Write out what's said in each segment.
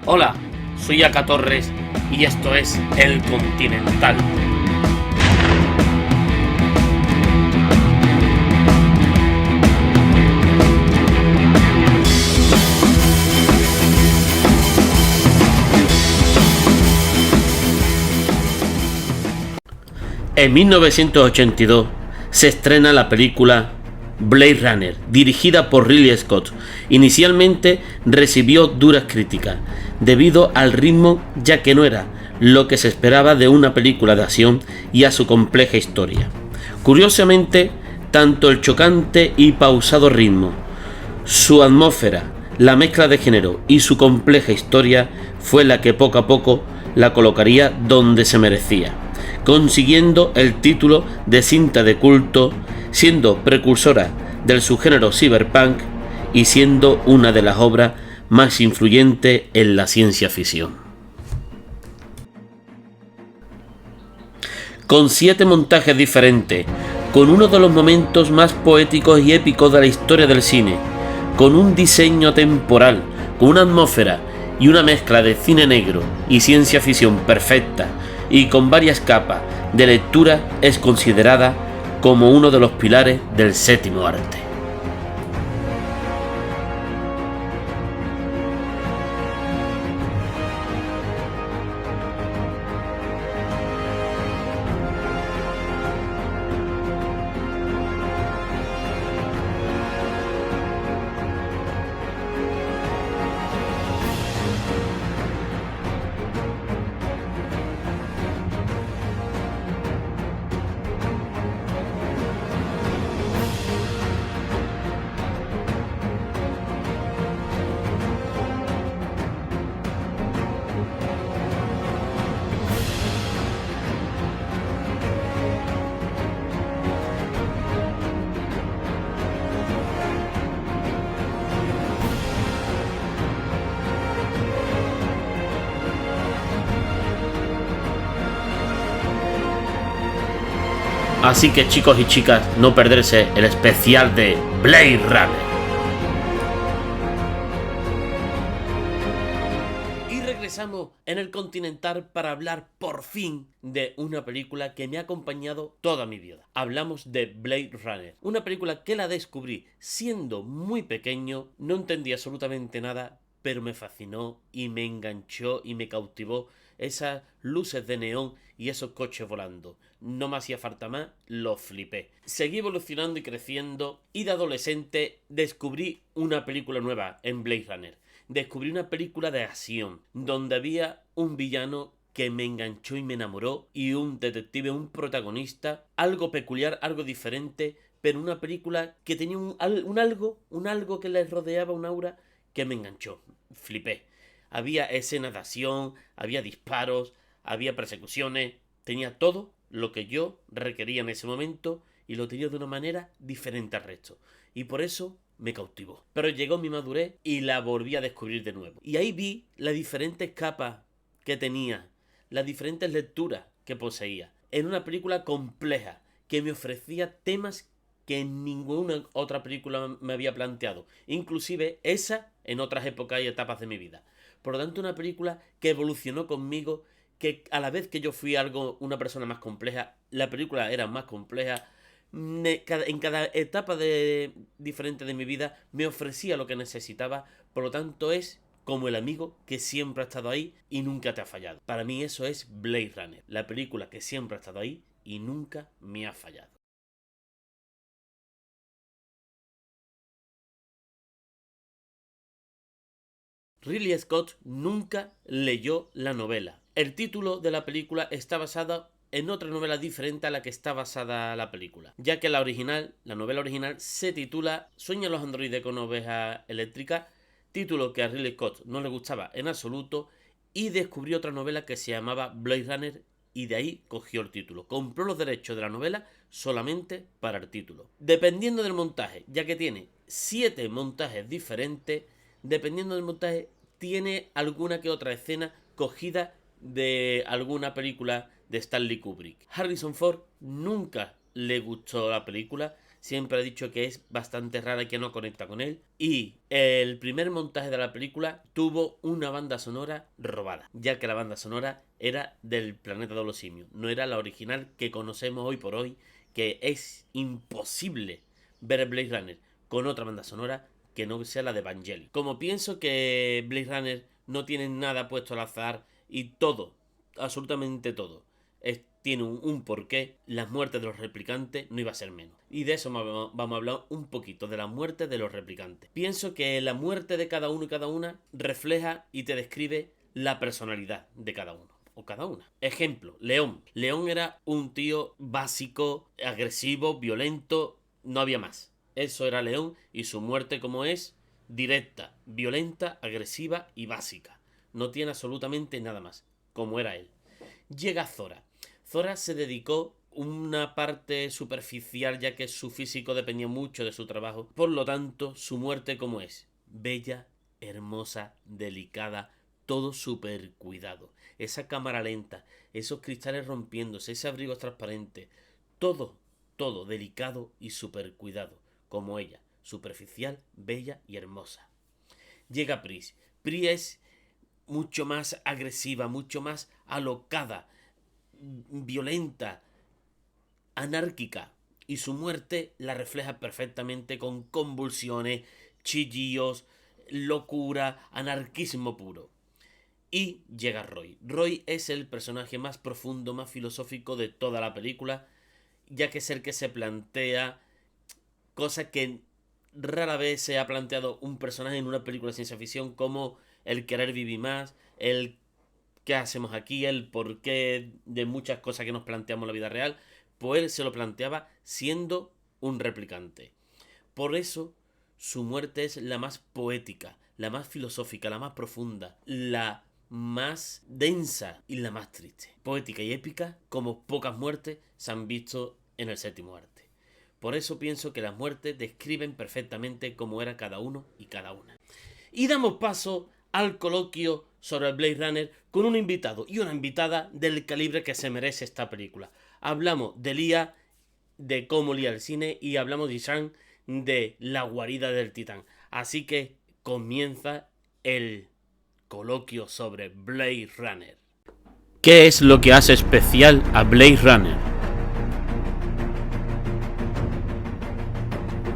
Hola, soy Aka Torres y esto es El Continental. En 1982 se estrena la película Blade Runner, dirigida por Ridley Scott. Inicialmente recibió duras críticas, debido al ritmo, ya que no era lo que se esperaba de una película de acción y a su compleja historia. Curiosamente, tanto el chocante y pausado ritmo, su atmósfera, la mezcla de género y su compleja historia fue la que poco a poco la colocaría donde se merecía, consiguiendo el título de cinta de culto, siendo precursora del subgénero cyberpunk y siendo una de las obras más influyentes en la ciencia ficción. Con 7 montajes diferentes, con uno de los momentos más poéticos y épicos de la historia del cine, con un diseño temporal, con una atmósfera y una mezcla de cine negro y ciencia ficción perfecta, y con varias capas de lectura, es considerada como uno de los pilares del séptimo arte. Así que chicos y chicas, no perderse el especial de Blade Runner. Y regresamos en el Continental para hablar por fin de una película que me ha acompañado toda mi vida. Hablamos de Blade Runner, una película que la descubrí siendo muy pequeño, no entendía absolutamente nada, pero me fascinó y me enganchó y me cautivó esas luces de neón y esos coches volando. No me hacía falta más, lo flipé. Seguí evolucionando y creciendo y de adolescente descubrí una película nueva en Blade Runner. Descubrí una película de acción donde había un villano que me enganchó y me enamoró, y un detective, un protagonista, algo peculiar, algo diferente, pero una película que tenía un algo que le rodeaba, un aura que me enganchó. Flipé. Había escenas de acción, había disparos, había persecuciones, tenía todo lo que yo requería en ese momento y lo tenía de una manera diferente al resto. Y por eso me cautivó. Pero llegó mi madurez y la volví a descubrir de nuevo. Y ahí vi las diferentes capas que tenía, las diferentes lecturas que poseía. En una película compleja que me ofrecía temas que en ninguna otra película me había planteado. Inclusive esa en otras épocas y etapas de mi vida. Por lo tanto, una película que evolucionó conmigo, que a la vez que yo fui una persona más compleja, la película era más compleja. En cada etapa diferente de mi vida me ofrecía lo que necesitaba. Por lo tanto, es como el amigo que siempre ha estado ahí y nunca te ha fallado. Para mí eso es Blade Runner, la película que siempre ha estado ahí y nunca me ha fallado. Ridley Scott nunca leyó la novela. El título de la película está basado en otra novela diferente a la que está basada la película, ya que la novela original, se titula ¿Sueñan los androides con ovejas eléctricas? Título que a Ridley Scott no le gustaba en absoluto, y descubrió otra novela que se llamaba Blade Runner, y de ahí cogió el título. Compró los derechos de la novela solamente para el título. Dependiendo del montaje, ya que tiene 7 montajes diferentes, dependiendo del montaje, tiene alguna que otra escena cogida de alguna película de Stanley Kubrick. Harrison Ford nunca le gustó la película, siempre ha dicho que es bastante rara y que no conecta con él. Y el primer montaje de la película tuvo una banda sonora robada, ya que la banda sonora era del Planeta de los Simios, no era la original que conocemos hoy por hoy, que es imposible ver Blade Runner con otra banda sonora que no sea la de Vangelis. Como pienso que Blade Runner no tiene nada puesto al azar y todo, absolutamente todo, tiene un porqué, las muertes de los replicantes no iba a ser menos. Y de eso vamos a hablar un poquito, de la muerte de los replicantes. Pienso que la muerte de cada uno y cada una refleja y te describe la personalidad de cada uno o cada una. Ejemplo, León. León era un tío básico, agresivo, violento, no había más. Eso era León y su muerte como es, directa, violenta, agresiva y básica. No tiene absolutamente nada más, como era él. Llega Zora. Zora se dedicó una parte superficial ya que su físico dependía mucho de su trabajo. Por lo tanto, su muerte como es, bella, hermosa, delicada, todo súper cuidado. Esa cámara lenta, esos cristales rompiéndose, ese abrigo transparente, todo delicado y súper cuidado, como ella, superficial, bella y hermosa. Llega Pris. Pris es mucho más agresiva, mucho más alocada, violenta, anárquica, y su muerte la refleja perfectamente con convulsiones, chillidos, locura, anarquismo puro. Y llega Roy. Roy es el personaje más profundo, más filosófico de toda la película, ya que es el que se plantea cosas que rara vez se ha planteado un personaje en una película de ciencia ficción, como el querer vivir más, el qué hacemos aquí, el porqué de muchas cosas que nos planteamos en la vida real. Pues él se lo planteaba siendo un replicante. Por eso su muerte es la más poética, la más filosófica, la más profunda, la más densa y la más triste. Poética y épica como pocas muertes se han visto en el séptimo arte. Por eso pienso que las muertes describen perfectamente cómo era cada uno y cada una. Y damos paso al coloquio sobre el Blade Runner con un invitado y una invitada del calibre que se merece esta película. Hablamos de Lía, de cómo Lía el cine, y hablamos de Ishan, de la guarida del titán. Así que comienza el coloquio sobre Blade Runner. ¿Qué es lo que hace especial a Blade Runner?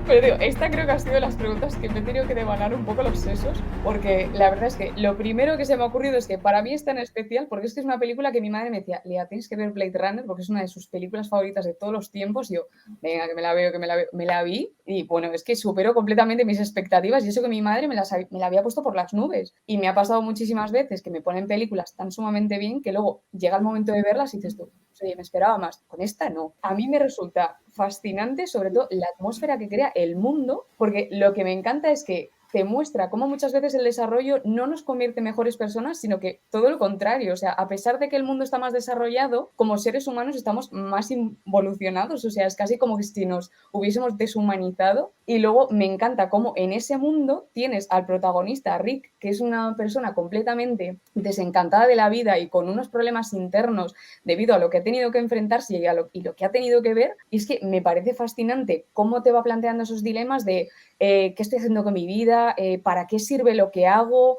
Pero digo, esta creo que ha sido de las preguntas que me he tenido que devanar un poco los sesos, porque la verdad es que lo primero que se me ha ocurrido es que para mí es tan especial, porque es que es una película que mi madre me decía, Lea, tienes que ver Blade Runner, porque es una de sus películas favoritas de todos los tiempos. Y yo, venga, que me la veo, que me la veo. Me la vi y bueno, es que superó completamente mis expectativas, y eso que mi madre me la había puesto por las nubes. Y me ha pasado muchísimas veces que me ponen películas tan sumamente bien que luego llega el momento de verlas y dices tú, oye, me esperaba más. Con esta no. A mí me resulta fascinante, sobre todo la atmósfera que crea el mundo, porque lo que me encanta es que te muestra cómo muchas veces el desarrollo no nos convierte en mejores personas, sino que todo lo contrario. O sea, a pesar de que el mundo está más desarrollado, como seres humanos estamos más involucionados. O sea, es casi como que si nos hubiésemos deshumanizado. Y luego me encanta cómo en ese mundo tienes al protagonista, Rick, que es una persona completamente desencantada de la vida y con unos problemas internos debido a lo que ha tenido que enfrentarse y lo que ha tenido que ver. Y es que me parece fascinante cómo te va planteando esos dilemas de qué estoy haciendo con mi vida, para qué sirve lo que hago,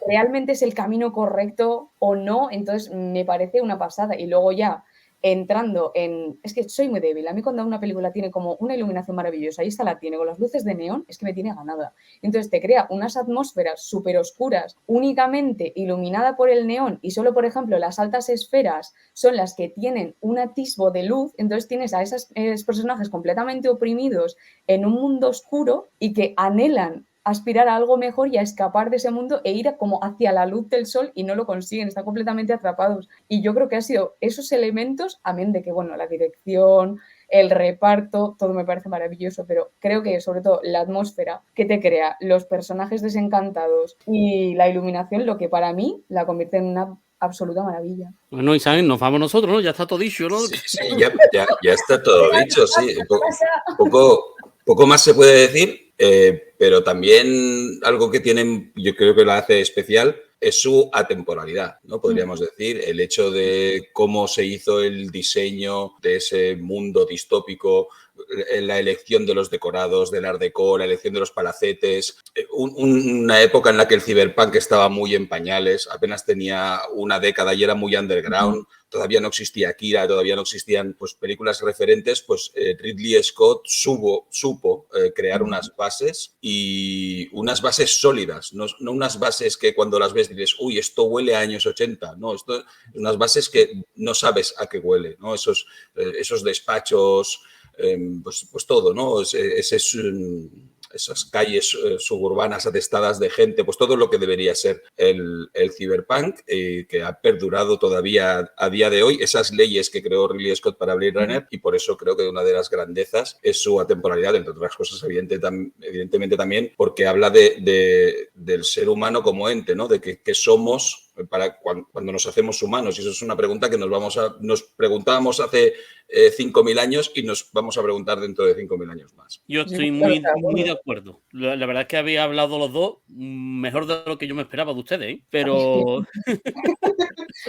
realmente es el camino correcto o no. Entonces me parece una pasada. Y luego ya entrando en... Es que soy muy débil. A mí cuando una película tiene como una iluminación maravillosa, y esta la tiene con las luces de neón, es que me tiene ganada. Entonces te crea unas atmósferas súper oscuras, únicamente iluminada por el neón, y solo, por ejemplo, las altas esferas son las que tienen un atisbo de luz. Entonces tienes a esos personajes completamente oprimidos en un mundo oscuro y que anhelan aspirar a algo mejor y a escapar de ese mundo e ir como hacia la luz del sol, y no lo consiguen, están completamente atrapados. Y yo creo que ha sido esos elementos, amén de que, bueno, la dirección, el reparto, todo me parece maravilloso, pero creo que sobre todo la atmósfera que te crea, los personajes desencantados y la iluminación, lo que para mí la convierte en una absoluta maravilla. Bueno, Isabel, nos vamos nosotros, ¿no? Ya está todo dicho, ¿no? Sí, ya está todo dicho, sí. Poco más se puede decir. Pero también algo que tienen, yo creo que lo hace especial, es su atemporalidad, ¿no? Podríamos decir, el hecho de cómo se hizo el diseño de ese mundo distópico, la elección de los decorados, del Art Deco, la elección de los palacetes, una época en la que el cyberpunk estaba muy en pañales, apenas tenía una década y era muy underground, todavía no existía Akira, todavía no existían pues, películas referentes, pues Ridley Scott supo crear unas bases y unas bases sólidas, no unas bases que cuando las ves dices, uy, esto huele a años 80, no, esto unas bases que no sabes a qué huele, ¿no? Esos despachos, pues todo, ¿no? Esas calles suburbanas atestadas de gente, pues todo lo que debería ser el cyberpunk, que ha perdurado todavía a día de hoy, esas leyes que creó Ridley Scott para Blade Runner, y por eso creo que una de las grandezas es su atemporalidad, entre otras cosas, evidentemente también, porque habla del ser humano como ente, ¿no? De que somos para cuando nos hacemos humanos, y eso es una pregunta que nos preguntábamos hace 5.000 años y nos vamos a preguntar dentro de 5.000 años más. Yo estoy muy de acuerdo. La verdad es que habéis hablado los dos mejor de lo que yo me esperaba de ustedes, ¿eh? Pero...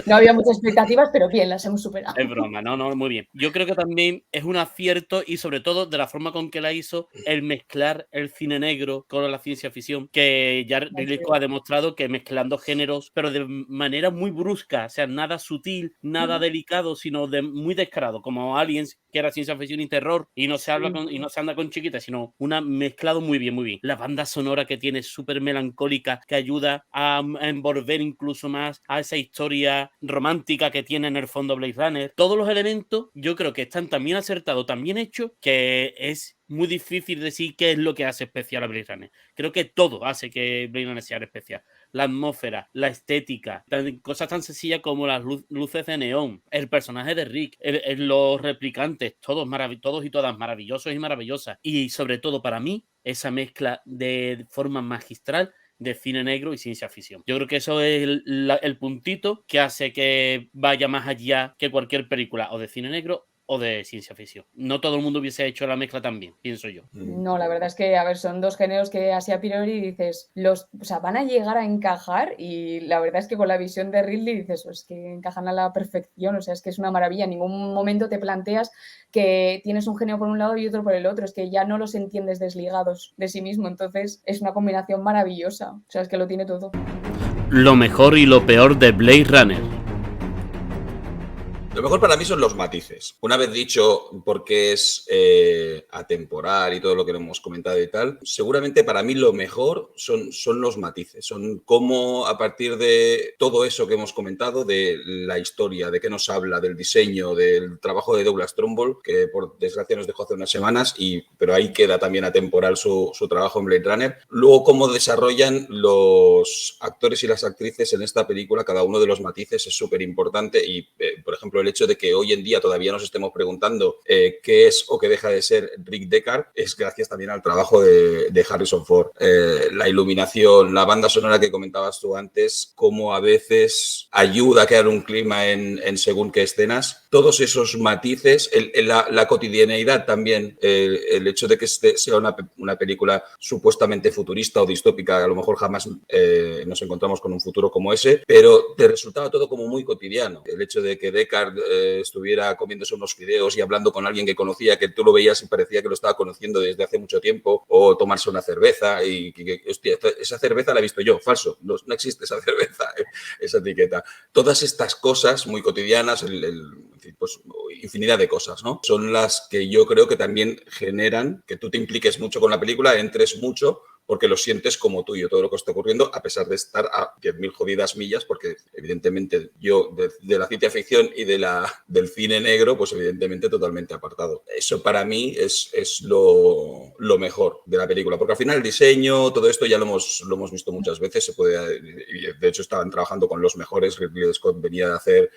No había muchas expectativas, pero bien, las hemos superado. Es broma, no, muy bien. Yo creo que también es un acierto y sobre todo de la forma con que la hizo el mezclar el cine negro con la ciencia ficción, que ya Ridley Scott ha demostrado que mezclando géneros, pero de manera muy brusca, o sea, nada sutil, nada delicado, sino muy descarado, como Aliens, que era ciencia ficción y terror, y no se habla y no se anda con chiquitas, sino una mezclado muy bien, muy bien. La banda sonora que tiene súper melancólica, que ayuda a envolver incluso más a esa historia romántica que tiene en el fondo Blade Runner. Todos los elementos yo creo que están tan bien acertados, tan bien hechos, que es muy difícil decir qué es lo que hace especial a Blade Runner. Creo que todo hace que Blade Runner sea especial. La atmósfera, la estética, cosas tan sencillas como las luces de neón, el personaje de Rick, los replicantes, todos y todas maravillosos y maravillosas. Y sobre todo para mí, esa mezcla de forma magistral de cine negro y ciencia ficción. Yo creo que eso es el puntito que hace que vaya más allá que cualquier película o de cine negro o de ciencia ficción. No todo el mundo hubiese hecho la mezcla tan bien, pienso yo. No, la verdad es que, a ver, son dos géneros que así a priori dices, o sea, van a llegar a encajar, y la verdad es que con la visión de Ridley dices, pues que encajan a la perfección, o sea, es que es una maravilla. En ningún momento te planteas que tienes un género por un lado y otro por el otro, es que ya no los entiendes desligados de sí mismo, entonces es una combinación maravillosa, o sea, es que lo tiene todo. Lo mejor y lo peor de Blade Runner. Lo mejor para mí son los matices. Una vez dicho por qué es atemporal y todo lo que hemos comentado y tal, seguramente para mí lo mejor son los matices. Son cómo a partir de todo eso que hemos comentado, de la historia, de qué nos habla, del diseño, del trabajo de Douglas Trumbull, que por desgracia nos dejó hace unas semanas, pero ahí queda también atemporal su trabajo en Blade Runner. Luego cómo desarrollan los actores y las actrices en esta película, cada uno de los matices es súper importante y, por ejemplo, el hecho de que hoy en día todavía nos estemos preguntando qué es o qué deja de ser Rick Deckard es gracias también al trabajo de Harrison Ford. La iluminación, la banda sonora que comentabas tú antes, cómo a veces ayuda a crear un clima en según qué escenas. Todos esos matices, la cotidianeidad también, el hecho de que sea una película supuestamente futurista o distópica, a lo mejor jamás nos encontramos con un futuro como ese, pero te resultaba todo como muy cotidiano. El hecho de que Deckard estuviera comiéndose unos fideos y hablando con alguien que conocía, que tú lo veías y parecía que lo estaba conociendo desde hace mucho tiempo, o tomarse una cerveza y hostia, esa cerveza la he visto yo, falso, no existe esa cerveza, esa etiqueta. Todas estas cosas muy cotidianas, en fin, pues infinidad de cosas, ¿no? Son las que yo creo que también generan que tú te impliques mucho con la película, entres mucho, porque lo sientes como tuyo, todo lo que está ocurriendo, a pesar de estar a 10.000 jodidas millas, porque evidentemente yo de la ciencia ficción y del cine negro, pues evidentemente totalmente apartado. Eso para mí es lo mejor de la película, porque al final el diseño, todo esto ya lo hemos visto muchas veces, y de hecho estaban trabajando con los mejores. Ridley Scott venía de hacer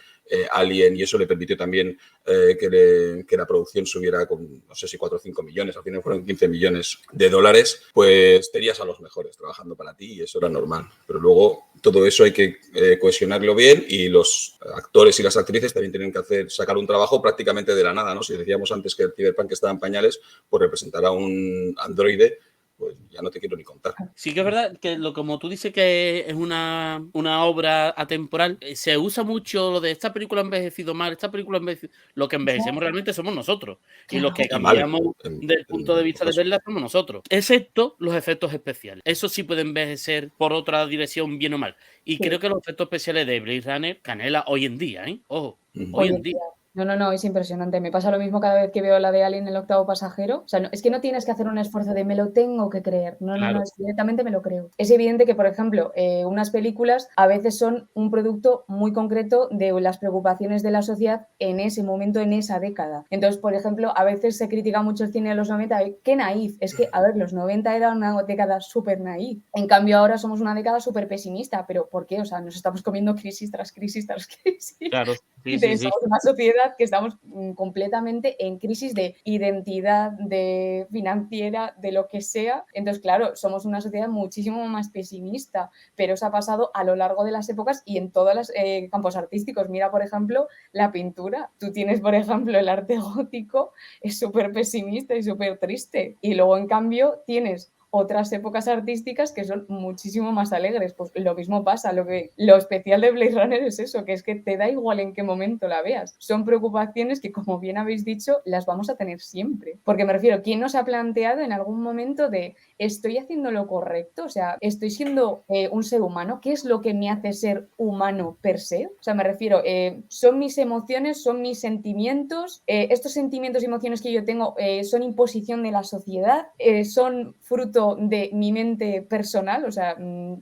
Alien y eso le permitió también que la producción subiera con, no sé si 4 o 5 millones, al final fueron 15 millones de dólares, pues tenías a los mejores trabajando para ti y eso era normal. Pero luego todo eso hay que cohesionarlo bien y los actores y las actrices también tienen que sacar un trabajo prácticamente de la nada, ¿no? Si decíamos antes que el Cyberpunk estaba en pañales, pues representar a un androide pues ya no te quiero ni contar. Sí que es verdad que como tú dices que es una obra atemporal, se usa mucho lo de esta película ha envejecido mal, esta película ha envejecido... Lo que envejecemos realmente somos nosotros. Y los que Y mal, cambiamos del punto de vista de verla somos nosotros. Excepto los efectos especiales. Eso sí puede envejecer por otra dirección, bien o mal. Y creo que los efectos especiales de Blade Runner, canela hoy en día, ¿eh? Ojo, hoy en día. No, es impresionante. Me pasa lo mismo cada vez que veo la de Alien, el octavo pasajero. O sea, es que no tienes que hacer un esfuerzo de me lo tengo que creer. No, es directamente me lo creo. Es evidente que, por ejemplo, unas películas a veces son un producto muy concreto de las preocupaciones de la sociedad en ese momento, en esa década. Entonces, por ejemplo, a veces se critica mucho el cine de los 90. ¡Qué naif! Es que, a ver, los 90 era una década súper naif. En cambio, ahora somos una década súper pesimista. ¿Pero por qué? O sea, nos estamos comiendo crisis tras crisis tras crisis. Claro. Sí. Somos una sociedad que estamos completamente en crisis de identidad, de financiera, de lo que sea. Entonces, claro, somos una sociedad muchísimo más pesimista, pero eso ha pasado a lo largo de las épocas y en todos los campos artísticos. Mira, por ejemplo, la pintura. Tú tienes, por ejemplo, el arte gótico, es súper pesimista y súper triste. Y luego, en cambio, tienes otras épocas artísticas que son muchísimo más alegres. Pues lo mismo pasa, lo especial de Blade Runner es eso, que es que te da igual en qué momento la veas. Son preocupaciones que, como bien habéis dicho, las vamos a tener siempre. Porque me refiero, ¿quién nos ha planteado en algún momento de estoy haciendo lo correcto? O sea, estoy siendo un ser humano. ¿Qué es lo que me hace ser humano per se? O sea, me refiero, son mis emociones, son mis sentimientos. Estos sentimientos y emociones que yo tengo son imposición de la sociedad, son fruto de mi mente personal, o sea,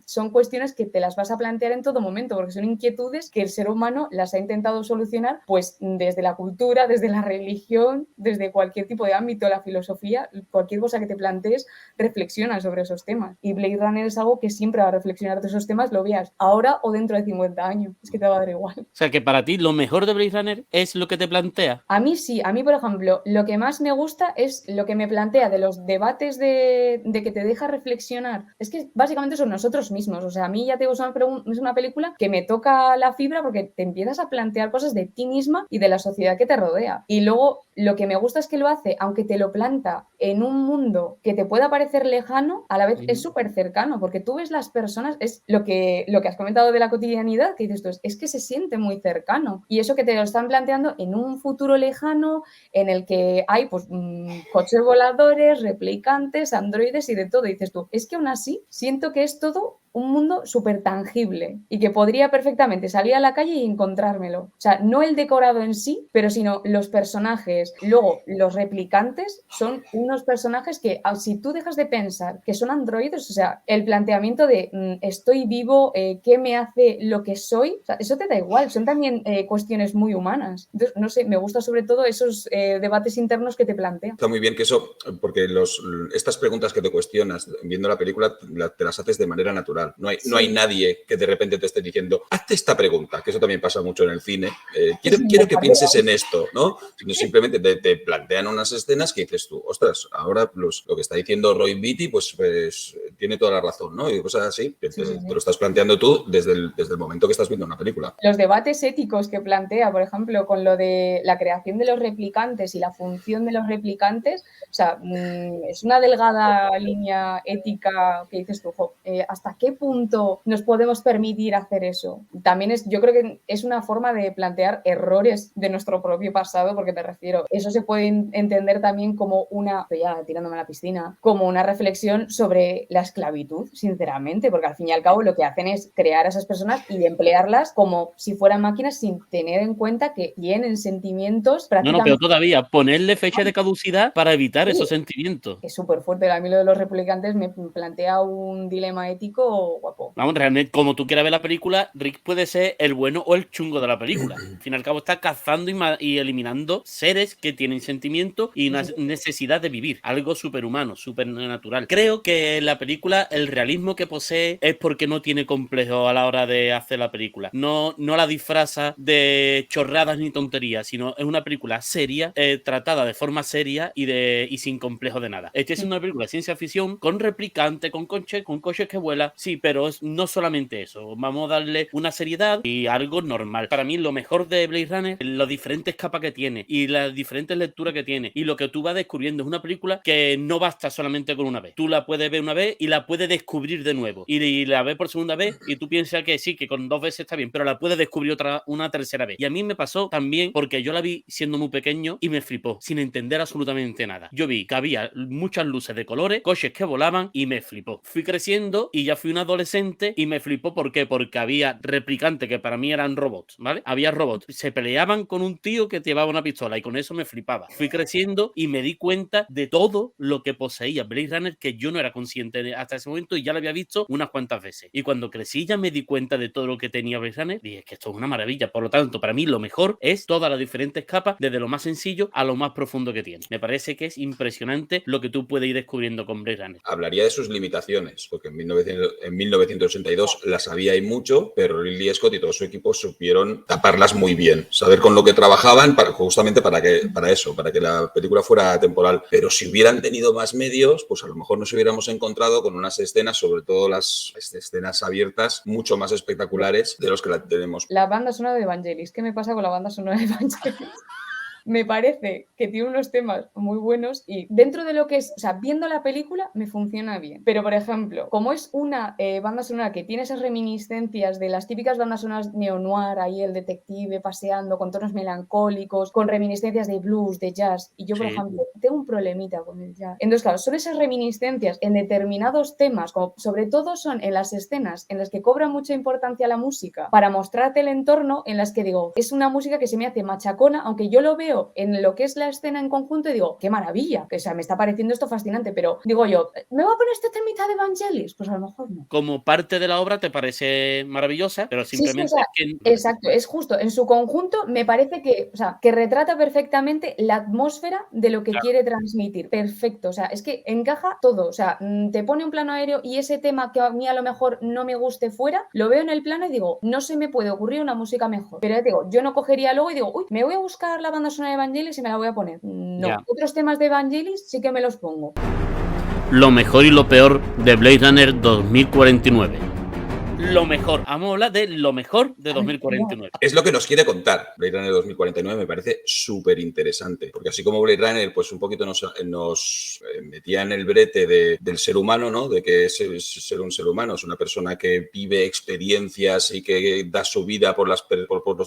son cuestiones que te las vas a plantear en todo momento, porque son inquietudes que el ser humano las ha intentado solucionar, pues desde la cultura, desde la religión, desde cualquier tipo de ámbito, la filosofía, cualquier cosa que te plantees, reflexiona sobre esos temas. Y Blade Runner es algo que siempre va a reflexionar de esos temas, lo veas ahora o dentro de 50 años, es que te va a dar igual. O sea, que para ti lo mejor de Blade Runner es lo que te plantea. A mí sí, a mí, por ejemplo, lo que más me gusta es lo que me plantea de los debates de que te deja reflexionar. Es que básicamente son nosotros mismos. O sea, a mí ya te digo, es una película que me toca la fibra porque te empiezas a plantear cosas de ti misma y de la sociedad que te rodea. Y luego lo que me gusta es que lo hace, aunque te lo planta en un mundo que te pueda parecer lejano, a la vez es súper cercano, porque tú ves las personas, es lo que has comentado de la cotidianidad, que dices tú, es que se siente muy cercano. Y eso que te lo están planteando en un futuro lejano en el que hay pues coches voladores, replicantes, androides y de todo. Y dices tú, es que aún así siento que es todo un mundo súper tangible y que podría perfectamente salir a la calle y encontrármelo. O sea, no el decorado en sí, pero sino los personajes. Luego, los replicantes son unos personajes que, si tú dejas de pensar que son androides, o sea, el planteamiento de estoy vivo, ¿qué me hace lo que soy? O sea, eso te da igual, son también cuestiones muy humanas. Entonces, no sé, me gusta sobre todo esos debates internos que te plantea. Está muy bien que eso, porque estas preguntas que te cuestionas viendo la película te las haces de manera natural. No hay nadie que de repente te esté diciendo, hazte esta pregunta, que eso también pasa mucho en el cine. Quiero que pienses en esto, ¿no? Sino simplemente te plantean unas escenas que dices tú, ostras, ahora lo que está diciendo Roy Beatty, pues tiene toda la razón, ¿no? Y cosas así, que te lo estás planteando tú desde el momento que estás viendo una película. Los debates éticos que plantea, por ejemplo, con lo de la creación de los replicantes y la función de los replicantes, o sea, es una delgada línea ética que dices tú, ¿hasta qué punto nos podemos permitir hacer eso? También yo creo que es una forma de plantear errores de nuestro propio pasado, porque me refiero, eso se puede entender también como ya tirándome a la piscina, como una reflexión sobre la esclavitud, sinceramente, porque al fin y al cabo lo que hacen es crear a esas personas y emplearlas como si fueran máquinas sin tener en cuenta que tienen sentimientos prácticamente... No, pero todavía ponerle fecha de caducidad para evitar esos sentimientos. Es súper fuerte. A mí lo de los replicantes me plantea un dilema ético guapo. Vamos, realmente, como tú quieras ver la película, Rick puede ser el bueno o el chungo de la película. Al fin y al cabo está cazando y eliminando seres que tienen sentimientos y una necesidad de vivir. Algo superhumano, supernatural. Creo que la película, el realismo que posee es porque no tiene complejo a la hora de hacer la película. No la disfraza de chorradas ni tonterías, sino es una película seria, tratada de forma seria y sin complejo de nada. Esta es una película de ciencia ficción con replicante, con coches que vuelan, Sí, pero no solamente eso. Vamos a darle una seriedad y algo normal. Para mí, lo mejor de Blade Runner es las diferentes capas que tiene y las diferentes lecturas que tiene. Y lo que tú vas descubriendo es una película que no basta solamente con una vez. Tú la puedes ver una vez y la puedes descubrir de nuevo. Y la ves por segunda vez y tú piensas que sí, que con 2 veces está bien, pero la puedes descubrir una tercera vez. Y a mí me pasó también porque yo la vi siendo muy pequeño y me flipó, sin entender absolutamente nada. Yo vi que había muchas luces de colores, coches que volaban y me flipó. Fui creciendo y ya fui un adolescente y me flipó. ¿Por qué? Porque había replicantes que para mí eran robots, ¿vale? Había robots. Se peleaban con un tío que llevaba una pistola y con eso me flipaba. Fui creciendo y me di cuenta de todo lo que poseía Blade Runner que yo no era consciente hasta ese momento y ya lo había visto unas cuantas veces. Y cuando crecí ya me di cuenta de todo lo que tenía Blade Runner y es que esto es una maravilla. Por lo tanto, para mí lo mejor es todas las diferentes capas, desde lo más sencillo a lo más profundo que tiene. Me parece que es impresionante lo que tú puedes ir descubriendo con Blade Runner. Hablaría de sus limitaciones, porque en 1982 las había y mucho, pero Ridley Scott y todo su equipo supieron taparlas muy bien, saber con lo que trabajaban justamente para eso, para que la película fuera temporal. Pero si hubieran tenido más medios, pues a lo mejor nos hubiéramos encontrado con unas escenas, sobre todo las escenas abiertas, mucho más espectaculares de los que la tenemos. La banda sonora de Evangelis. ¿Qué me pasa con la banda sonora de Evangelis? Me parece que tiene unos temas muy buenos y dentro de lo que es, o sea, viendo la película me funciona bien. Pero, por ejemplo, como es una banda sonora que tiene esas reminiscencias de las típicas bandas sonoras neo-noir, ahí el detective paseando con tonos melancólicos, con reminiscencias de blues, de jazz, y yo, por ejemplo, tengo un problemita con el jazz. Entonces, claro, son esas reminiscencias en determinados temas, como sobre todo son en las escenas en las que cobra mucha importancia la música para mostrarte el entorno, en las que digo, es una música que se me hace machacona, aunque yo lo veo en lo que es la escena en conjunto y digo, qué maravilla, que o sea, me está pareciendo esto fascinante, pero digo yo, ¿me voy a poner este temita de Evangelis? Pues a lo mejor no. Como parte de la obra te parece maravillosa, pero simplemente sí, o sea, exacto, es justo, en su conjunto me parece que, o sea, que retrata perfectamente la atmósfera de lo que quiere transmitir, perfecto, o sea, es que encaja todo, o sea, te pone un plano aéreo y ese tema que a mí a lo mejor no me guste fuera, lo veo en el plano y digo, no se me puede ocurrir una música mejor, pero ya te digo, yo no cogería luego y digo, uy, me voy a buscar la banda sonora de Evangelis y me la voy a poner. No. Ya. Otros temas de Evangelis sí que me los pongo. Lo mejor y lo peor de Blade Runner 2049. Lo mejor. Vamos a hablar de lo mejor de 2049. Es lo que nos quiere contar Blade Runner 2049, me parece súper interesante, porque así como Blade Runner pues un poquito nos metía en el brete del ser humano, ¿no? De que es ser un ser humano, es una persona que vive experiencias y que da su vida por los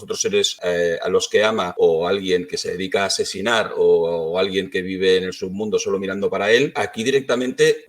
otros seres a los que ama, o alguien que se dedica a asesinar, o alguien que vive en el submundo solo mirando para él. Aquí directamente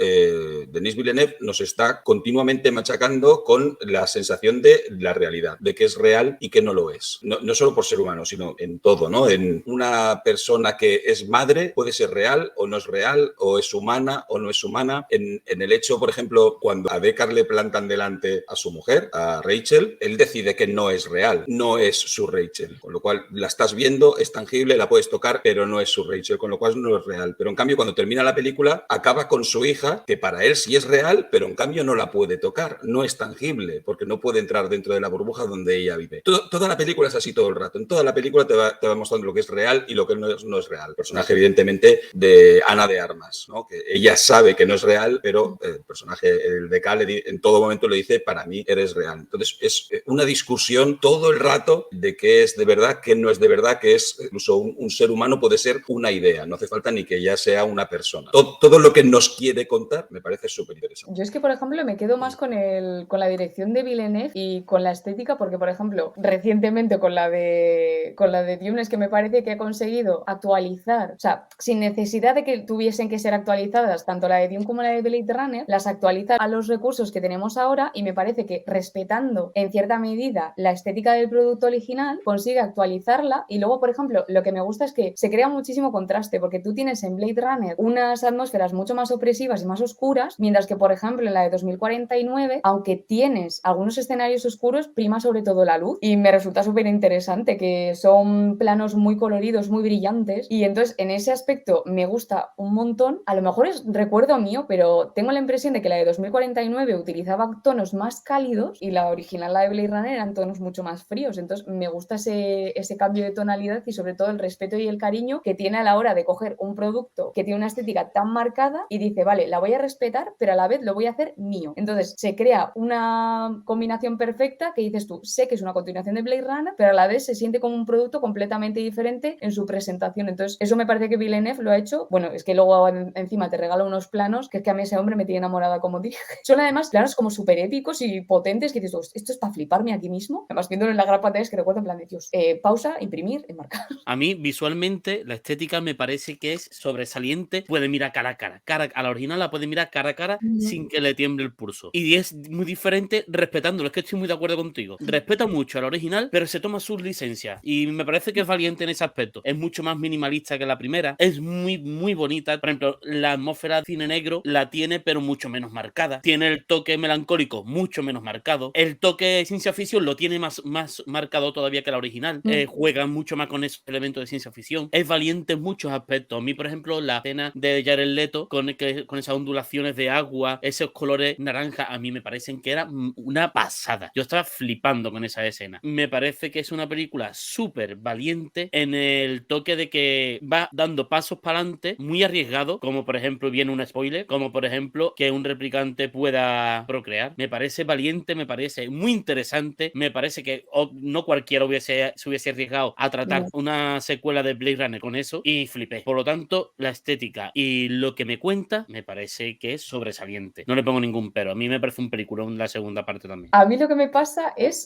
Denis Villeneuve nos está continuamente machacando con la sensación de la realidad, de que es real y que no lo es. No solo por ser humano, sino en todo, ¿no? En una persona que es madre puede ser real o no es real, o es humana o no es humana. En el hecho, por ejemplo, cuando a Deckard le plantan delante a su mujer, a Rachel, él decide que no es real, no es su Rachel, con lo cual la estás viendo, es tangible, la puedes tocar, pero no es su Rachel, con lo cual no es real. Pero en cambio, cuando termina la película, acaba con su hija, que para él sí es real, pero en cambio no la puede tocar, no es tangible, porque no puede entrar dentro de la burbuja donde ella vive. Toda la película es así todo el rato. En toda la película te va mostrando lo que es real y lo que no es real. El personaje, evidentemente, de Ana de Armas, ¿no? Que ella sabe que no es real, pero el personaje, el de Cal, en todo momento le dice, para mí eres real. Entonces, es una discusión todo el rato de qué es de verdad, qué no es de verdad, que es incluso un ser humano puede ser una idea. No hace falta ni que ya sea una persona. Todo lo que nos quiere contar me parece súper interesante. Yo es que, por ejemplo, me quedo más con la dirección de Villeneuve y con la estética, porque, por ejemplo, recientemente con la de Dune, es que me parece que ha conseguido actualizar, o sea, sin necesidad de que tuviesen que ser actualizadas, tanto la de Dune como la de Blade Runner, las actualiza a los recursos que tenemos ahora y me parece que, respetando en cierta medida la estética del producto original, consigue actualizarla. Y luego, por ejemplo, lo que me gusta es que se crea muchísimo contraste, porque tú tienes en Blade Runner unas atmósferas mucho más opresivas y más oscuras, mientras que, por ejemplo, en la de 2049, aunque tiene tienes algunos escenarios oscuros, prima sobre todo la luz y me resulta súper interesante, que son planos muy coloridos, muy brillantes y entonces en ese aspecto me gusta un montón. A lo mejor es recuerdo mío, pero tengo la impresión de que la de 2049 utilizaba tonos más cálidos y la original, la de Blade Runner, eran tonos mucho más fríos. Entonces me gusta ese cambio de tonalidad y sobre todo el respeto y el cariño que tiene a la hora de coger un producto que tiene una estética tan marcada y dice, vale, la voy a respetar, pero a la vez lo voy a hacer mío. Entonces se crea una combinación perfecta que dices tú, sé que es una continuación de Blade Runner, pero a la vez se siente como un producto completamente diferente en su presentación. Entonces eso me parece que Villeneuve lo ha hecho. Bueno, es que luego encima te regala unos planos que es que a mí ese hombre me tiene enamorada, como dije. Son además planos como súper épicos y potentes que dices, esto es para fliparme aquí mismo. Además viéndolo en la gran pantalla es que recuerdo en plan de Dios, pausa, imprimir, enmarcar. A mí visualmente la estética me parece que es sobresaliente. Puede mirar cara a cara. A la original la puede mirar cara a cara sin que le tiemble el pulso. Y es muy diferente respetándolo. Es que estoy muy de acuerdo contigo. Respeta mucho a la original, pero se toma sus licencias. Y me parece que es valiente en ese aspecto. Es mucho más minimalista que la primera. Es muy, muy bonita. Por ejemplo, la atmósfera de cine negro la tiene, pero mucho menos marcada. Tiene el toque melancólico mucho menos marcado. El toque de ciencia ficción lo tiene más marcado todavía que la original. Juega mucho más con esos elementos de ciencia ficción. Es valiente en muchos aspectos. A mí, por ejemplo, la escena de Jared Leto con esas ondulaciones de agua, esos colores naranja, a mí me parecen que era una pasada. Yo estaba flipando con esa escena. Me parece que es una película súper valiente en el toque de que va dando pasos para adelante muy arriesgado, como por ejemplo, viene un spoiler, como por ejemplo que un replicante pueda procrear. Me parece valiente, me parece muy interesante, me parece que no cualquiera se hubiese arriesgado a tratar una secuela de Blade Runner con eso y flipé. Por lo tanto, la estética y lo que me cuenta me parece que es sobresaliente. No le pongo ningún pero. A mí me parece un peliculón la segunda parte también. A mí lo que me pasa es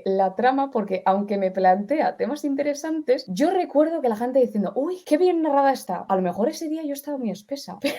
la trama, porque aunque me plantea temas interesantes, yo recuerdo que la gente diciendo, uy, qué bien narrada está. A lo mejor ese día yo estaba muy espesa, pero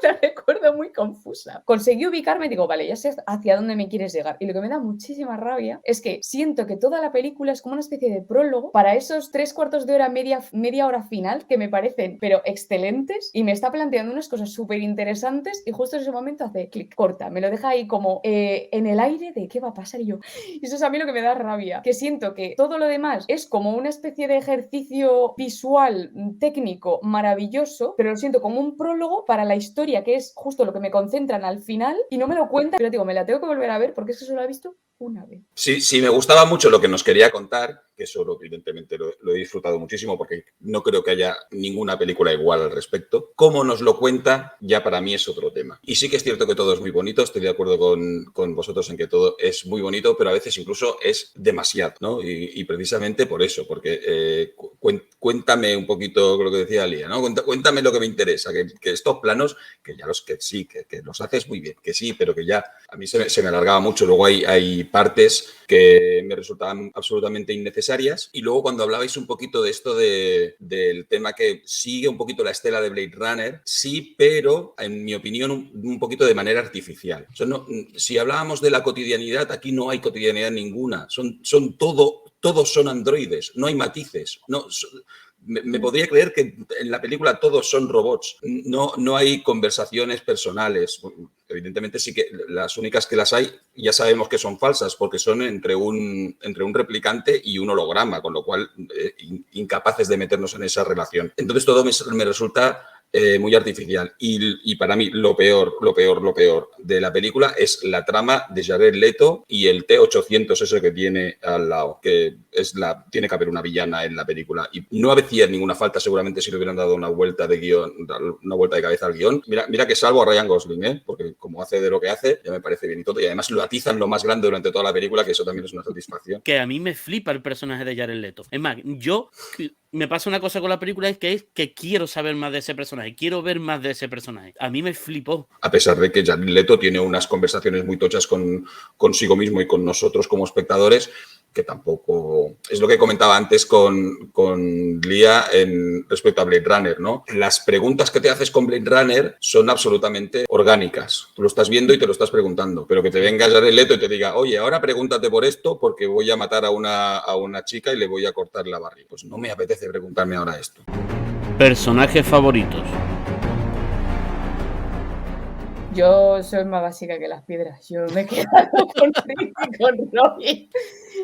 la recuerdo muy confusa. Conseguí ubicarme y digo, vale, ya sé hacia dónde me quieres llegar. Y lo que me da muchísima rabia es que siento que toda la película es como una especie de prólogo para esos 3/4 de hora, media hora final, que me parecen, pero excelentes, y me está planteando unas cosas súper interesantes y justo en ese momento hace clic, corta, me lo deja ahí como en el aire de qué va a pasar y yo. Y eso es a mí lo que me da rabia, que siento que todo lo demás es como una especie de ejercicio visual, técnico, maravilloso, pero lo siento como un prólogo para la historia, que es justo lo que me concentran al final y no me lo cuentan, pero digo, me la tengo que volver a ver porque es que solo la he visto una vez. Sí, me gustaba mucho lo que nos quería contar, que eso evidentemente lo he disfrutado muchísimo porque no creo que haya ninguna película igual al respecto. Cómo nos lo cuenta ya para mí es otro tema. Y sí que es cierto que todo es muy bonito, estoy de acuerdo con vosotros en que todo es muy bonito, pero a veces incluso es demasiado, ¿no? Y precisamente por eso, porque cuéntame un poquito lo que decía Lía, ¿no? Cuéntame lo que me interesa, que estos planos, que ya que los haces muy bien, que sí, pero que ya a mí se me alargaba mucho. Luego hay partes que me resultaban absolutamente innecesarias. Y luego cuando hablabais un poquito de esto del tema que sigue un poquito la estela de Blade Runner, sí, pero en mi opinión un poquito de manera artificial. O sea, si hablábamos de la cotidianidad, aquí no hay cotidianidad ninguna. Todos son androides, no hay matices. Me podría creer que en la película todos son robots, no hay conversaciones personales. Evidentemente sí que las únicas que las hay ya sabemos que son falsas porque son entre un replicante y un holograma, con lo cual incapaces de meternos en esa relación. Entonces todo me resulta muy artificial. Y para mí lo peor de la película es la trama de Jared Leto y el T-800 ese que tiene al lado, que tiene que haber una villana en la película. Y no hacía ninguna falta seguramente si le hubieran dado una vuelta de guión, una vuelta de cabeza al guión. Mira que salvo a Ryan Gosling, porque como hace de lo que hace, ya me parece bien y todo. Y además lo atizan lo más grande durante toda la película, que eso también es una satisfacción. Que a mí me flipa el personaje de Jared Leto. Es más, me pasa una cosa con la película, es que quiero saber más de ese personaje, quiero ver más de ese personaje. A mí me flipó. A pesar de que Jared Leto tiene unas conversaciones muy tochas consigo mismo y con nosotros como espectadores, que tampoco... Es lo que comentaba antes con Lía respecto a Blade Runner, ¿no? Las preguntas que te haces con Blade Runner son absolutamente orgánicas. Tú lo estás viendo y te lo estás preguntando, pero que te venga Jared Leto y te diga, oye, ahora pregúntate por esto porque voy a matar a una chica y le voy a cortar la barriga. Pues no me apetece preguntarme ahora esto. Personajes favoritos. Yo soy más básica que las piedras. Yo me he quedado con Rick y con Robin.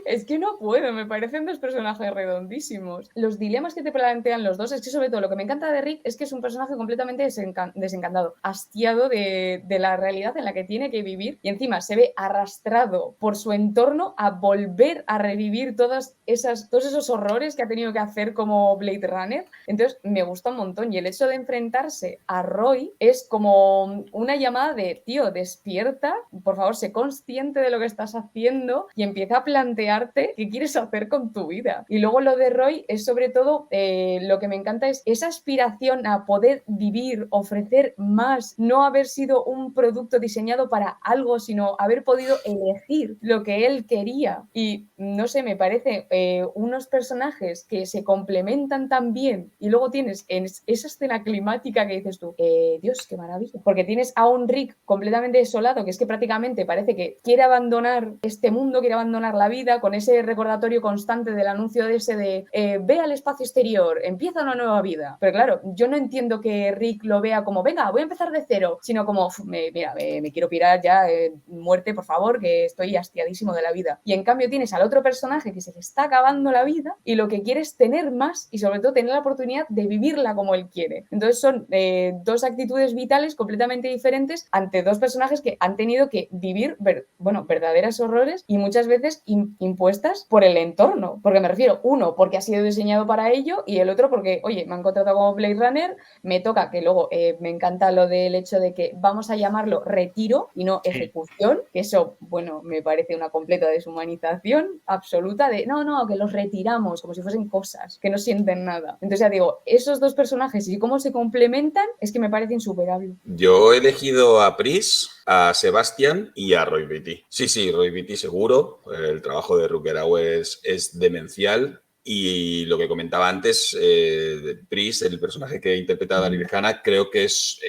Es que no puedo, me parecen dos personajes redondísimos. Los dilemas que te plantean los dos, es que sobre todo lo que me encanta de Rick es que es un personaje completamente desencantado, hastiado de la realidad en la que tiene que vivir y encima se ve arrastrado por su entorno a volver a revivir todos esos horrores que ha tenido que hacer como Blade Runner. Entonces me gusta un montón y el hecho de enfrentarse a Roy es como una llamada de, tío, despierta, por favor, sé consciente de lo que estás haciendo y empieza a plantearte qué quieres hacer con tu vida. Y luego lo de Roy es sobre todo, lo que me encanta es esa aspiración a poder vivir, ofrecer más, no haber sido un producto diseñado para algo, sino haber podido elegir lo que él quería. Y no sé, me parece unos personajes que se complementan tan bien y luego tienes en esa escena climática que dices tú, Dios, qué maravilla. Porque tienes a un Rick completamente desolado, que es que prácticamente parece que quiere abandonar este mundo, quiere abandonar la vida, con ese recordatorio constante del anuncio de ese de ve al espacio exterior, empieza una nueva vida. Pero claro, yo no entiendo que Rick lo vea como, venga, voy a empezar de cero, sino como, mira, me quiero pirar ya, muerte, por favor, que estoy hastiadísimo de la vida. Y en cambio tienes al otro personaje que se le está acabando la vida y lo que quiere es tener más y sobre todo tener la oportunidad de vivirla como él quiere. Entonces son dos actitudes vitales completamente diferentes ante dos personajes que han tenido que vivir, verdaderos horrores y muchas veces impuestas por el entorno. Porque me refiero, uno, porque ha sido diseñado para ello y el otro porque, oye, me han contratado como Blade Runner, me toca, que luego me encanta lo del hecho de que vamos a llamarlo retiro y no ejecución, que eso, bueno, me parece una completa deshumanización absoluta de, no, que los retiramos como si fuesen cosas, que no sienten nada. Entonces ya digo, esos dos personajes y cómo se complementan es que me parece insuperable. Yo he elegido a Pris, a Sebastian y a Roy Beatty. Sí, Roy Beatty seguro. El trabajo de Rutger Hauer es demencial. Y lo que comentaba antes, Pris, el personaje que interpreta a Daryl Hannah, creo que es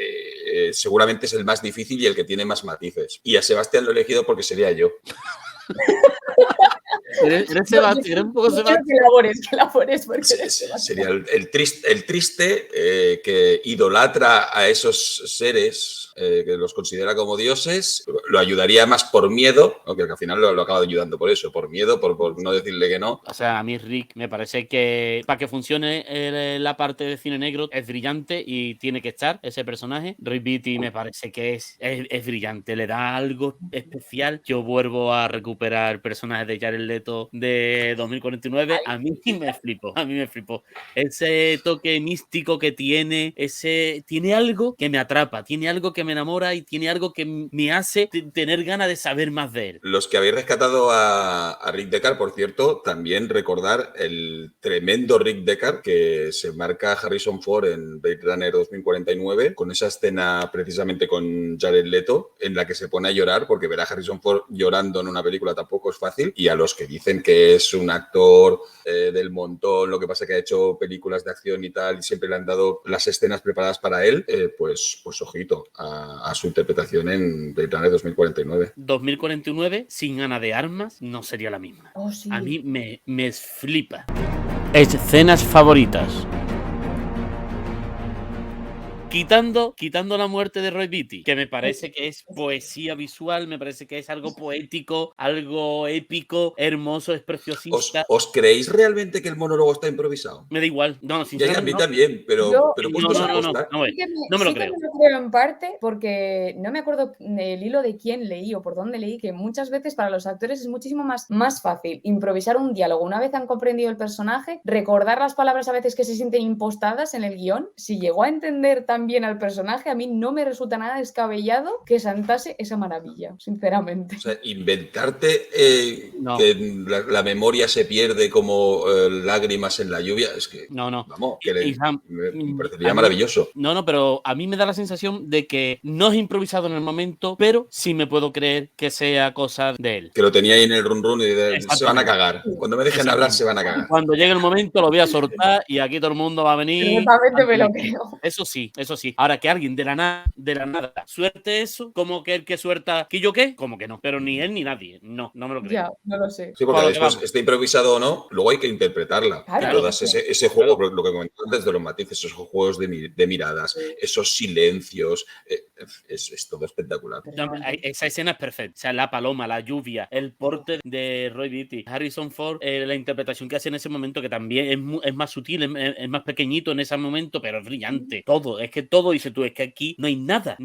seguramente es el más difícil y el que tiene más matices. Y a Sebastian lo he elegido porque sería yo. ¿Eres Sebastián? ¿Eres un poco Sebastián? Que labores porque sería el triste que idolatra a esos seres, que los considera como dioses. Lo ayudaría más por miedo, aunque al final lo acaba ayudando por eso, por miedo, por no decirle que no. O sea, a mí Rick me parece que para que funcione la parte de cine negro es brillante y tiene que estar ese personaje. Roy Beatty me parece que es brillante, le da algo especial. Yo vuelvo a recuperar el personaje de Jared Leto de 2049. A mí me flipó. Ese toque místico que tiene, tiene algo que me atrapa, tiene algo que me enamora y tiene algo que me hace tener ganas de saber más de él. Los que habéis rescatado a Rick Deckard, por cierto, también recordar el tremendo Rick Deckard que se marca Harrison Ford en Blade Runner 2049, con esa escena precisamente con Jared Leto, en la que se pone a llorar, porque ver a Harrison Ford llorando en una película tampoco es fácil, y a los que dicen que es un actor del montón, lo que pasa que ha hecho películas de acción y tal, y siempre le han dado las escenas preparadas para él, pues ojito a su interpretación en Blade Runner 2049. 2049, sin Ana de Armas, no sería la misma. Oh, sí. A mí me flipa. Escenas favoritas. Quitando la muerte de Roy Beatty, que me parece que es poesía visual, me parece que es algo poético, algo épico, hermoso, es preciosista. ¿Os creéis realmente que el monólogo está improvisado? Me da igual. No, sinceramente, a mí también, pero no me me lo creo. Me lo creo en parte porque no me acuerdo el hilo de quién leí o por dónde leí, que muchas veces para los actores es muchísimo más fácil improvisar un diálogo una vez han comprendido el personaje, recordar las palabras a veces que se sienten impostadas en el guión. Si llegó a entender también al personaje, a mí no me resulta nada descabellado que santase esa maravilla, sinceramente. O sea, inventarte que la memoria se pierde como lágrimas en la lluvia, es que vamos, que me parecería maravilloso. No, pero a mí me da la sensación de que no es improvisado en el momento, pero sí me puedo creer que sea cosa de él. Que lo tenía ahí en el run y se van a cagar. Cuando me dejen hablar se van a cagar. Cuando llegue el momento lo voy a soltar y aquí todo el mundo va a venir. Me lo creo. Eso sí. Ahora que alguien de la nada suerte eso, como que el que suelta ¿que yo qué? Como que no. Pero ni él ni nadie. No me lo creo. Ya, no lo sé. Sí, porque después esté improvisado o no, luego hay que interpretarla. Claro, ese juego, lo que comentaba antes de los matices, esos juegos de miradas, esos silencios, silencios. Es todo espectacular. No, esa escena es perfecta. O sea, la paloma, la lluvia, el porte de Roy Beatty, Harrison Ford, la interpretación que hace en ese momento, que también es más sutil, es más pequeñito en ese momento, pero es brillante. Todo, es que todo, dice tú, es que aquí no hay nada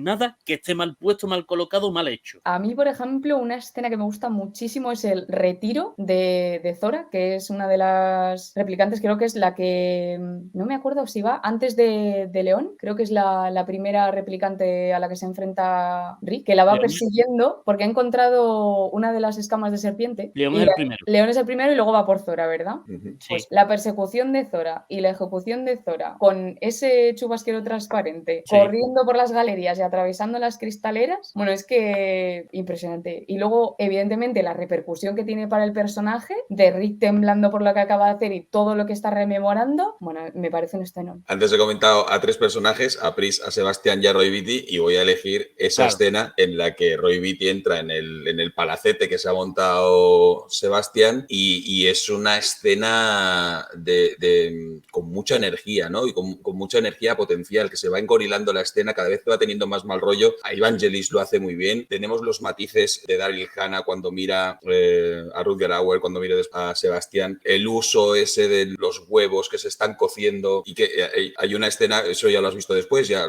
que esté mal puesto, mal colocado, mal hecho. A mí, por ejemplo, una escena que me gusta muchísimo es el retiro de Zora, que es una de las replicantes, creo que es la que, no me acuerdo si va antes de León, creo que es la primera replicante a la que se enfrenta Rick, que la va persiguiendo porque ha encontrado una de las escamas de serpiente. León es el primero. León es el primero y luego va por Zora, ¿verdad? Ujú. Pues la persecución de Zora y la ejecución de Zora con ese chubasquero transparente, corriendo por las galerías y atravesando las cristaleras, bueno, es que impresionante. Y luego, evidentemente, la repercusión que tiene para el personaje de Rick temblando por lo que acaba de hacer y todo lo que está rememorando, bueno, me parece un escenón. Antes he comentado a 3 personajes, a Pris, a Sebastián y a Roy Beatty, y voy a elegir esa escena en la que Roy Beatty entra en el palacete que se ha montado Sebastián y es una escena con mucha energía, ¿no? Y con mucha energía potencial, que se va engorilando la escena cada vez que va teniendo más mal rollo. A Evangelis lo hace muy bien. Tenemos los matices de Daryl Hannah cuando mira a Rutger Hauer, cuando mira a Sebastián, el uso ese de los huevos que se están cociendo y que hay una escena, eso ya lo has visto después, ya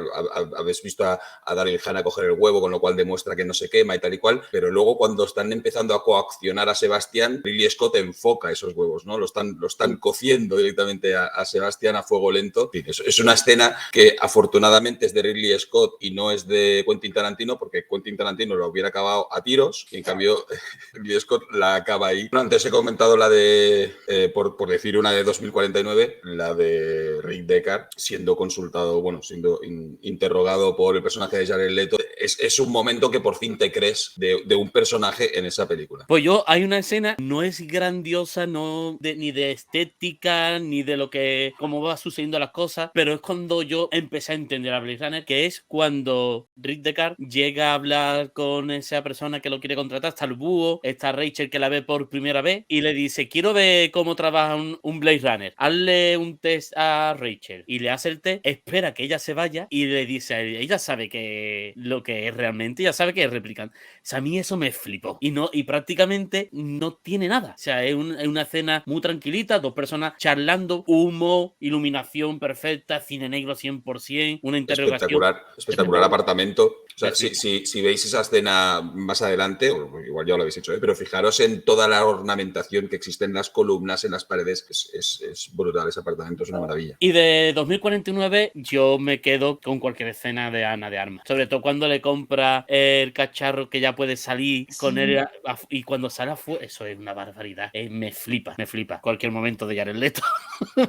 habéis visto a Daryl Hannah coger el huevo, con lo cual demuestra que no se quema y tal y cual, pero luego cuando están empezando a coaccionar a Sebastián, Ridley Scott enfoca esos huevos, ¿no? Lo están cociendo directamente a Sebastián a fuego lento. Es una escena que afortunadamente es de Ridley Scott y no es de Quentin Tarantino, porque Quentin Tarantino lo hubiera acabado a tiros y en cambio Ridley Scott la acaba ahí. Bueno, antes he comentado la de, por decir una de 2049, la de Rick Deckard siendo consultado, bueno, siendo interrogado por el personaje de Jared Leto. Es un momento que por fin te crees de un personaje en esa película. Pues hay una escena, no es grandiosa, ni de estética, ni de lo que, cómo va sucediendo las cosas, pero es cuando yo empecé a entender a Blade Runner, que es cuando Rick Deckard llega a hablar con esa persona que lo quiere contratar, está el búho, está Rachel que la ve por primera vez y le dice, quiero ver cómo trabaja un Blade Runner, hazle un test a Rachel, y le hace el test, espera que ella se vaya y le dice a ella sabe que lo que es realmente, ella sabe que es replicante. O sea, a mí eso me flipó y prácticamente no tiene nada, o sea, es una escena muy tranquilita, 2 personas charlando, humo, iluminación perfecta, cine negro 100%, una interrogación espectacular apartamento. O sea, si veis esa escena más adelante, o igual ya lo habéis hecho, pero fijaros en toda la ornamentación que existe en las columnas, en las paredes, es brutal ese apartamento, es una maravilla. Y de 2049 yo me quedo con cualquier escena de Ana de Armas, sobre todo cuando le compra el cacharro que ya puede salir con él y cuando sale afuera, eso es una barbaridad, me flipa, cualquier momento de Jared Leto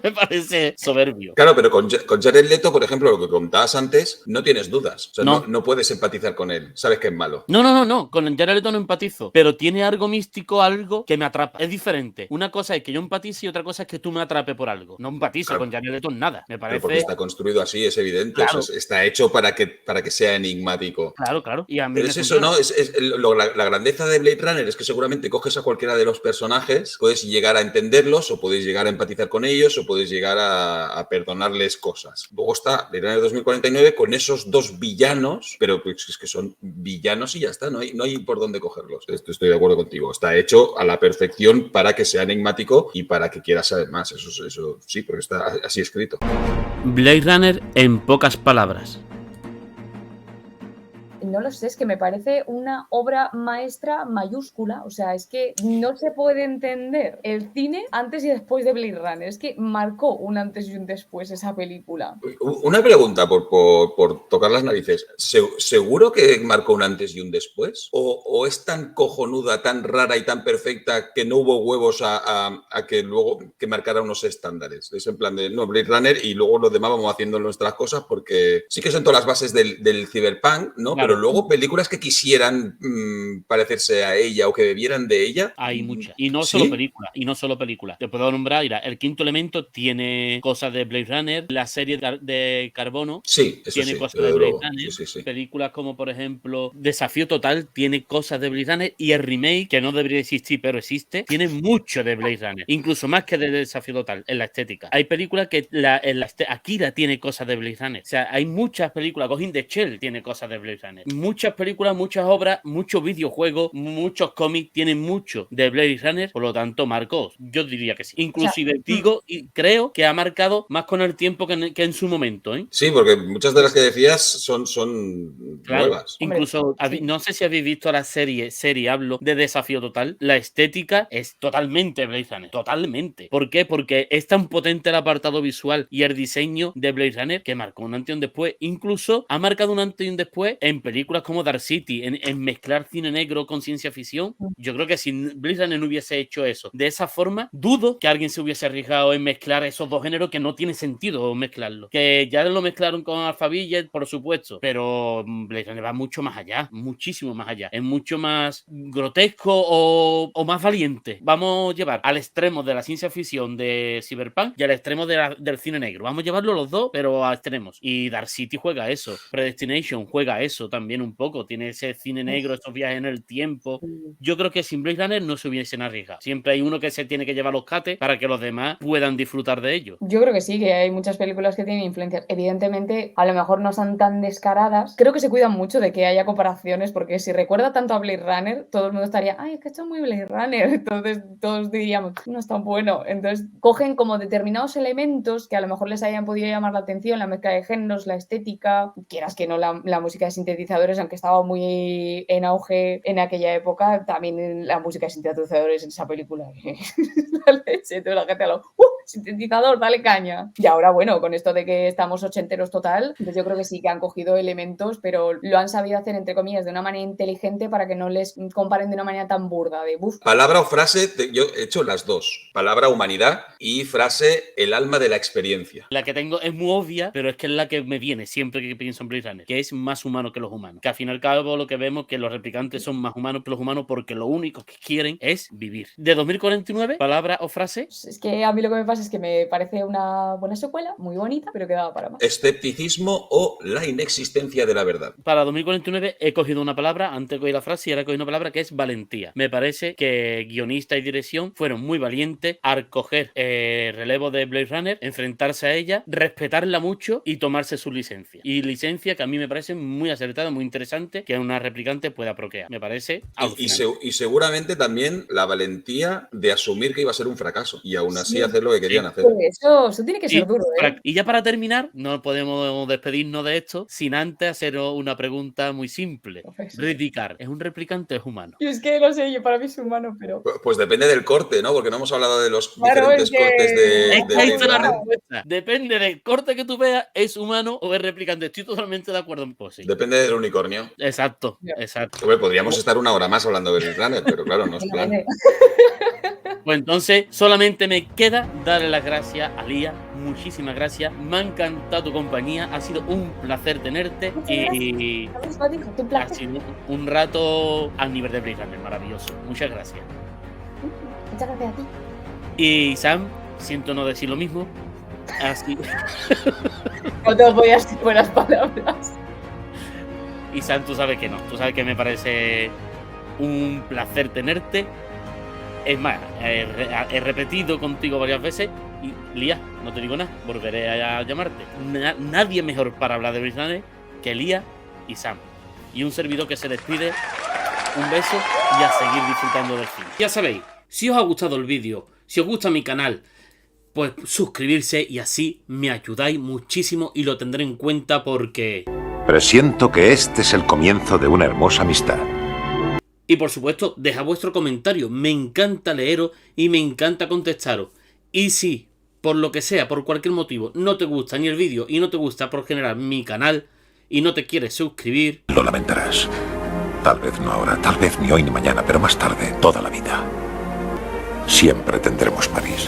me parece soberbio. Claro, pero con Jared Leto, por ejemplo, lo que contabas antes, no tienes dudas, o sea, no puedes empatizar con él, sabes que es malo. No, con Jared Leto no empatizo, pero tiene algo místico, algo que me atrapa, es diferente. Una cosa es que yo empatice y otra cosa es que tú me atrapes por algo. No empatizo con Jared Leto en nada, me parece. Pero porque está construido así, es evidente, claro. O sea, está hecho para que sea enigmático. Claro, y a mí pero es eso, ¿no? La grandeza de Blade Runner es que seguramente coges a cualquiera de los personajes, puedes llegar a entenderlos, o puedes llegar a empatizar con ellos, o puedes llegar a perdonarles cosas. Luego está Blade Runner 2049 con esos 2 villanos, pero pues es que son villanos y ya está, no hay por dónde cogerlos. Estoy de acuerdo contigo, está hecho a la perfección para que sea enigmático y para que quieras saber más, eso sí, porque está así escrito. Blade Runner en pocas palabras. No lo sé, es que me parece una obra maestra mayúscula, o sea, es que no se puede entender el cine antes y después de Blade Runner, es que marcó un antes y un después esa película. Una pregunta por tocar las narices, ¿seguro que marcó un antes y un después? ¿O es tan cojonuda, tan rara y tan perfecta que no hubo huevos a que luego que marcara unos estándares? Es en plan de, no, Blade Runner y luego los demás vamos haciendo nuestras cosas porque sí que son todas las bases del cyberpunk, ¿no? Claro. Pero luego películas que quisieran parecerse a ella o que bebieran de ella. Hay muchas. Y no ¿Sí? solo películas. Te puedo nombrar, mira, El Quinto Elemento tiene cosas de Blade Runner, la serie de Carbono Sí, eso tiene sí, cosas de desde Blade luego. Runner. Sí. Películas como, por ejemplo, Desafío Total tiene cosas de Blade Runner, y el remake, que no debería existir, pero existe, tiene mucho de Blade Runner. Incluso más que de Desafío Total, en la estética. Hay películas que Akira tiene cosas de Blade Runner. O sea, hay muchas películas. Ghost in the Shell tiene cosas de Blade Runner. Muchas películas, muchas obras, muchos videojuegos, muchos cómics tienen mucho de Blade Runner. Por lo tanto, marcó. Yo diría que sí. Inclusive digo y creo que ha marcado más con el tiempo que en su momento, ¿eh? Sí, porque muchas de las que decías son Claro. nuevas. Incluso, sí. no sé si habéis visto la serie, hablo de Desafío Total. La estética es totalmente Blade Runner. Totalmente. ¿Por qué? Porque es tan potente el apartado visual y el diseño de Blade Runner que marcó un antes y un después. Incluso ha marcado un antes y un después en películas como Dark City, en mezclar cine negro con ciencia ficción. Yo creo que si Blade Runner no hubiese hecho eso de esa forma, dudo que alguien se hubiese arriesgado en mezclar esos dos géneros, que no tiene sentido mezclarlo. Que ya lo mezclaron con Alphaville, por supuesto, pero Blade Runner va mucho más allá, muchísimo más allá. Es mucho más grotesco o más valiente. Vamos a llevar al extremo de la ciencia ficción de Cyberpunk y al extremo del cine negro. Vamos a llevarlo los dos, pero a extremos. Y Dark City juega eso. Predestination juega eso también un poco. Tiene ese cine negro, esos viajes en el tiempo. Yo creo que sin Blade Runner no se hubiesen arriesgado. Siempre hay uno que se tiene que llevar los cates para que los demás puedan disfrutar de ello. Yo creo que sí, que hay muchas películas que tienen influencias. Evidentemente, a lo mejor no son tan descaradas. Creo que se cuidan mucho de que haya comparaciones, porque si recuerda tanto a Blade Runner, todo el mundo estaría, ay, es que esto es muy Blade Runner. Entonces todos diríamos, no es tan bueno. Entonces cogen como determinados elementos que a lo mejor les hayan podido llamar la atención, la mezcla de géneros, la estética, quieras que no, la música de sintetizadores, aunque estaba muy en auge en aquella época, también la música de sintetizadores en esa película. La leche, toda la gente a lo, sintetizador, dale caña. Y ahora, bueno, con esto de que estamos ochenteros total, pues yo creo que sí que han cogido elementos, pero lo han sabido hacer, entre comillas, de una manera inteligente para que no les comparen de una manera tan burda, de buf. Palabra o frase, yo he hecho las dos. Palabra humanidad y frase el alma de la experiencia. La que tengo es muy obvia, pero es que es la que me viene siempre que pienso en Blade Runner, que es más humano que los humanos. Que al fin y al cabo lo que vemos es que los replicantes son más humanos que los humanos porque lo único que quieren es vivir. De 2049, palabra o frase. Es que a mí lo que me pasa es que me parece una buena secuela, muy bonita, pero que daba para más. Escepticismo o la inexistencia de la verdad. Para 2049 he cogido una palabra, antes cogí la frase y ahora he cogido una palabra que es valentía. Me parece que guionista y dirección fueron muy valientes al coger relevo de Blade Runner, enfrentarse a ella, respetarla mucho y tomarse su licencia. Y licencia que a mí me parece muy acertada, muy interesante, que una replicante pueda procrear. Me parece alucinante. Y seguramente también la valentía de asumir que iba a ser un fracaso y aún así Sí. hacer lo que querían hacer. Eso tiene que ser duro, ¿eh? Y ya para terminar, no podemos despedirnos de esto sin antes hacer una pregunta muy simple. Ridicar, ¿es un replicante o es humano? Y es que no sé, yo para mí es humano, pero. Pues depende del corte, ¿no? Porque no hemos hablado de los Claro, diferentes es que- cortes de Es que Blade ahí está la Runner. respuesta. Depende del corte que tú veas, ¿es humano o es replicante? Estoy totalmente de acuerdo. Pues sí. Depende del unicornio. Exacto, Ya. exacto. Hombre, podríamos estar una hora más hablando de Blade Runner, pero claro, no es plan. Pues entonces, solamente me queda darle las gracias a Lía. Muchísimas gracias. Me ha encantado tu compañía. Ha sido un placer tenerte. Y ha sido un rato al nivel de Blade Runner. Maravilloso. Muchas gracias. Muchas gracias a ti. Y Sam, siento no decir lo mismo. Así. No te voy a decir buenas palabras. Y Sam, tú sabes que no. Tú sabes que me parece un placer tenerte. Es más, he repetido contigo varias veces. Y Lía, no te digo nada, volveré a llamarte. Nadie mejor para hablar de Blade Runner que Lía y Sam. Y un servidor que se despide. Un beso y a seguir disfrutando del cine. Ya sabéis, si os ha gustado el vídeo, si os gusta mi canal, pues suscribirse y así me ayudáis muchísimo y lo tendré en cuenta porque... Presiento que este es el comienzo de una hermosa amistad. Y por supuesto, deja vuestro comentario. Me encanta leeros y me encanta contestaros. Y si, por lo que sea, por cualquier motivo, no te gusta ni el vídeo y no te gusta por general mi canal y no te quieres suscribir... Lo lamentarás. Tal vez no ahora, tal vez ni hoy ni mañana, pero más tarde, toda la vida. Siempre tendremos París.